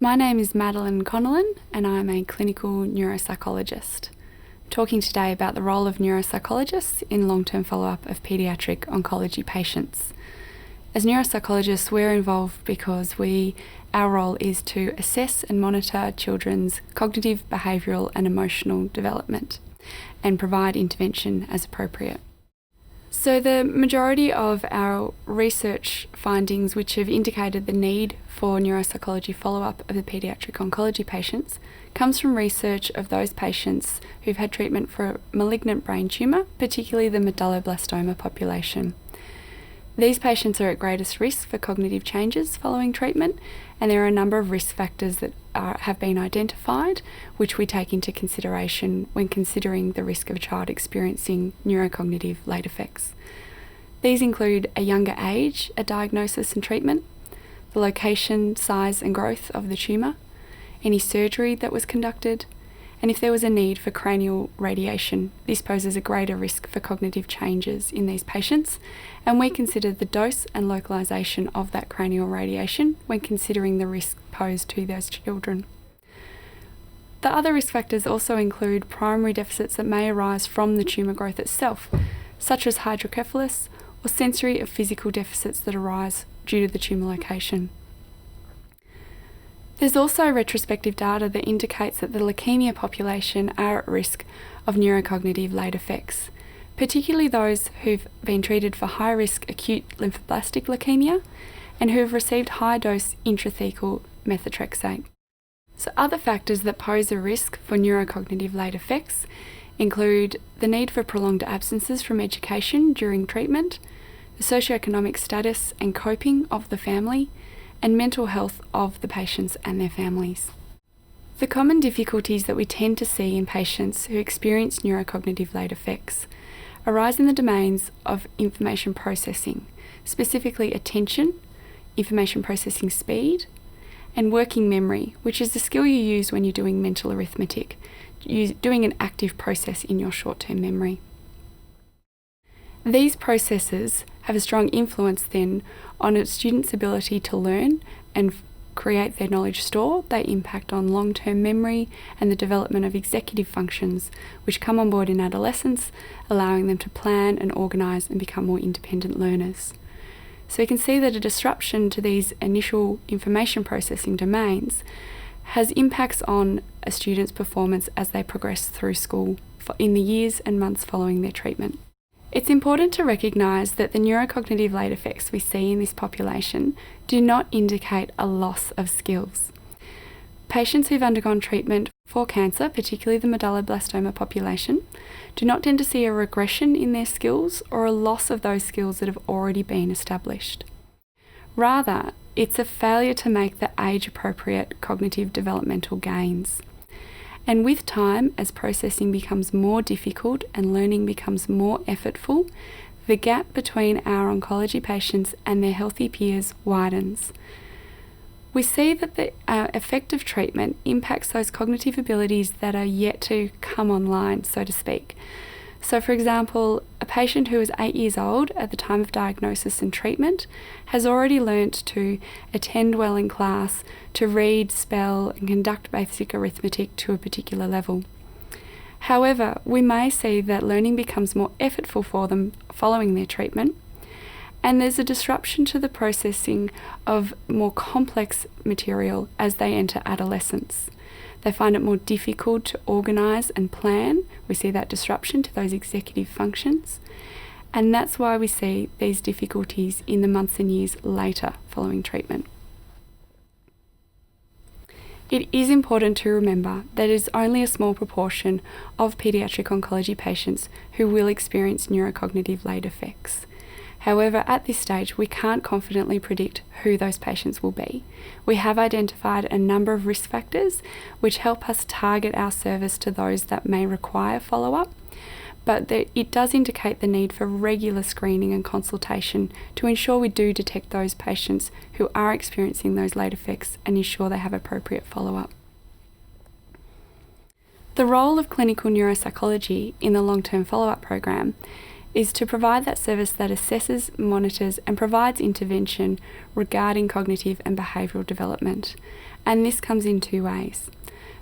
My name is Madeline Connellan and I'm a clinical neuropsychologist. I'm talking today about the role of neuropsychologists in long-term follow-up of paediatric oncology patients. As neuropsychologists, we're involved because our role is to assess and monitor children's cognitive, behavioural and emotional development and provide intervention as appropriate. So the majority of our research findings which have indicated the need for neuropsychology follow-up of the paediatric oncology patients comes from research of those patients who've had treatment for a malignant brain tumour, particularly the medulloblastoma population. These patients are at greatest risk for cognitive changes following treatment, and there are a number of risk factors that have been identified, which we take into consideration when considering the risk of a child experiencing neurocognitive late effects. These include a younger age at diagnosis and treatment, the location, size and growth of the tumour, any surgery that was conducted, and if there was a need for cranial radiation. This poses a greater risk for cognitive changes in these patients, and we consider the dose and localisation of that cranial radiation when considering the risk posed to those children. The other risk factors also include primary deficits that may arise from the tumour growth itself, such as hydrocephalus or sensory or physical deficits that arise due to the tumour location. There's also retrospective data that indicates that the leukemia population are at risk of neurocognitive late effects, particularly those who've been treated for high-risk acute lymphoblastic leukemia and who have received high-dose intrathecal methotrexate. So other factors that pose a risk for neurocognitive late effects include the need for prolonged absences from education during treatment, the socioeconomic status and coping of the family, and mental health of the patients and their families. The common difficulties that we tend to see in patients who experience neurocognitive late effects arise in the domains of information processing, specifically attention, information processing speed, and working memory, which is the skill you use when you're doing mental arithmetic, doing an active process in your short-term memory. These processes have a strong influence then on a student's ability to learn and create their knowledge store. They impact on long-term memory and the development of executive functions, which come on board in adolescence, allowing them to plan and organise and become more independent learners. So we can see that a disruption to these initial information processing domains has impacts on a student's performance as they progress through school in the years and months following their treatment. It's important to recognise that the neurocognitive late effects we see in this population do not indicate a loss of skills. Patients who've undergone treatment for cancer, particularly the medulloblastoma population, do not tend to see a regression in their skills or a loss of those skills that have already been established. Rather, it's a failure to make the age-appropriate cognitive developmental gains. And with time, as processing becomes more difficult and learning becomes more effortful, the gap between our oncology patients and their healthy peers widens. We see that the effective treatment impacts those cognitive abilities that are yet to come online, so to speak. So for example, a patient who is 8 years old at the time of diagnosis and treatment has already learnt to attend well in class, to read, spell and conduct basic arithmetic to a particular level. However, we may see that learning becomes more effortful for them following their treatment, and there's a disruption to the processing of more complex material as they enter adolescence. They find it more difficult to organise and plan. We see that disruption to those executive functions, and that's why we see these difficulties in the months and years later following treatment. It is important to remember that it is only a small proportion of paediatric oncology patients who will experience neurocognitive late effects. However, at this stage, we can't confidently predict who those patients will be. We have identified a number of risk factors which help us target our service to those that may require follow-up, but it does indicate the need for regular screening and consultation to ensure we do detect those patients who are experiencing those late effects and ensure they have appropriate follow-up. The role of clinical neuropsychology in the long-term follow-up program is to provide that service that assesses, monitors and provides intervention regarding cognitive and behavioural development. And this comes in two ways.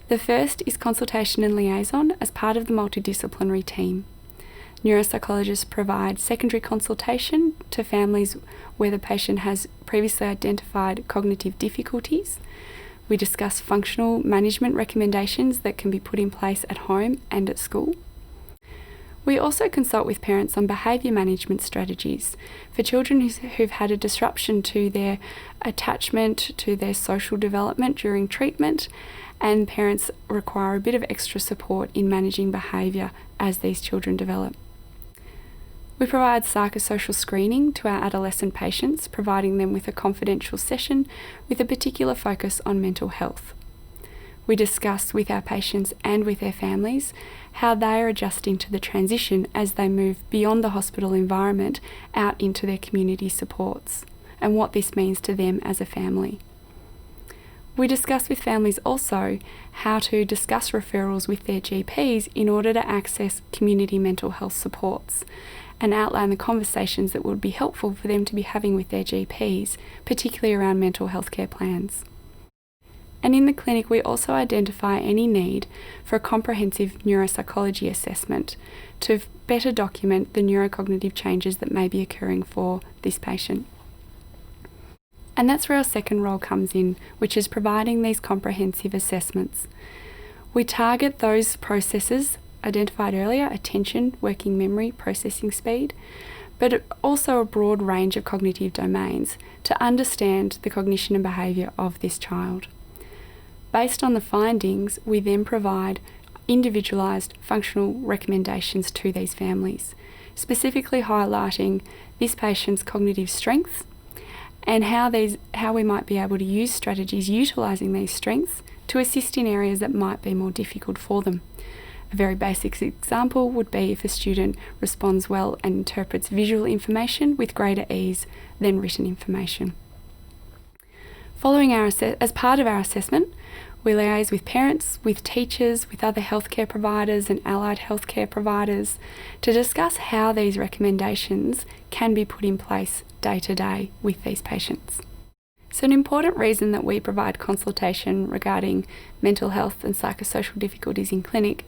The first is consultation and liaison as part of the multidisciplinary team. Neuropsychologists provide secondary consultation to families where the patient has previously identified cognitive difficulties. We discuss functional management recommendations that can be put in place at home and at school. We also consult with parents on behaviour management strategies for children who've had a disruption to their attachment, to their social development during treatment, and parents require a bit of extra support in managing behaviour as these children develop. We provide psychosocial screening to our adolescent patients, providing them with a confidential session with a particular focus on mental health. We discuss with our patients and with their families how they are adjusting to the transition as they move beyond the hospital environment out into their community supports and what this means to them as a family. We discuss with families also how to discuss referrals with their GPs in order to access community mental health supports and outline the conversations that would be helpful for them to be having with their GPs, particularly around mental health care plans. And in the clinic, we also identify any need for a comprehensive neuropsychology assessment to better document the neurocognitive changes that may be occurring for this patient. And that's where our second role comes in, which is providing these comprehensive assessments. We target those processes identified earlier: attention, working memory, processing speed, but also a broad range of cognitive domains to understand the cognition and behaviour of this child. Based on the findings, we then provide individualised functional recommendations to these families, specifically highlighting this patient's cognitive strengths and how we might be able to use strategies utilising these strengths to assist in areas that might be more difficult for them. A very basic example would be if a student responds well and interprets visual information with greater ease than written information. As part of our assessment, we liaise with parents, with teachers, with other healthcare providers and allied healthcare providers to discuss how these recommendations can be put in place day to day with these patients. So an important reason that we provide consultation regarding mental health and psychosocial difficulties in clinic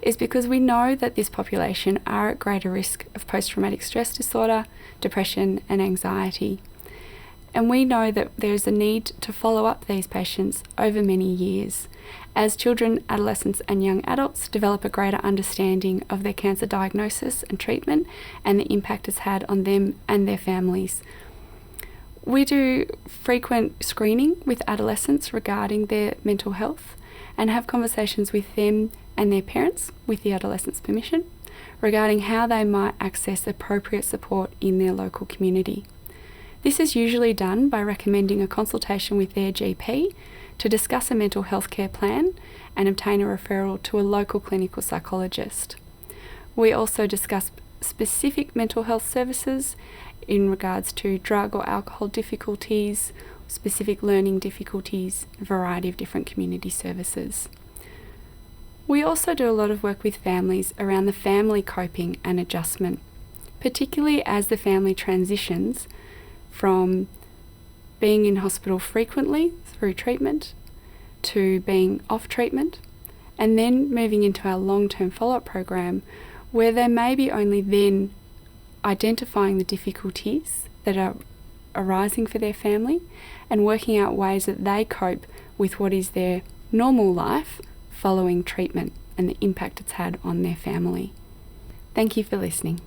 is because we know that this population are at greater risk of post-traumatic stress disorder, depression and anxiety. And we know that there's a need to follow up these patients over many years as children, adolescents and young adults develop a greater understanding of their cancer diagnosis and treatment and the impact it's had on them and their families. We do frequent screening with adolescents regarding their mental health and have conversations with them and their parents, with the adolescent's permission, regarding how they might access appropriate support in their local community. This is usually done by recommending a consultation with their GP to discuss a mental health care plan and obtain a referral to a local clinical psychologist. We also discuss specific mental health services in regards to drug or alcohol difficulties, specific learning difficulties, a variety of different community services. We also do a lot of work with families around the family coping and adjustment, particularly as the family transitions from being in hospital frequently through treatment to being off treatment, and then moving into our long-term follow-up program where they may be only then identifying the difficulties that are arising for their family and working out ways that they cope with what is their normal life following treatment and the impact it's had on their family. Thank you for listening.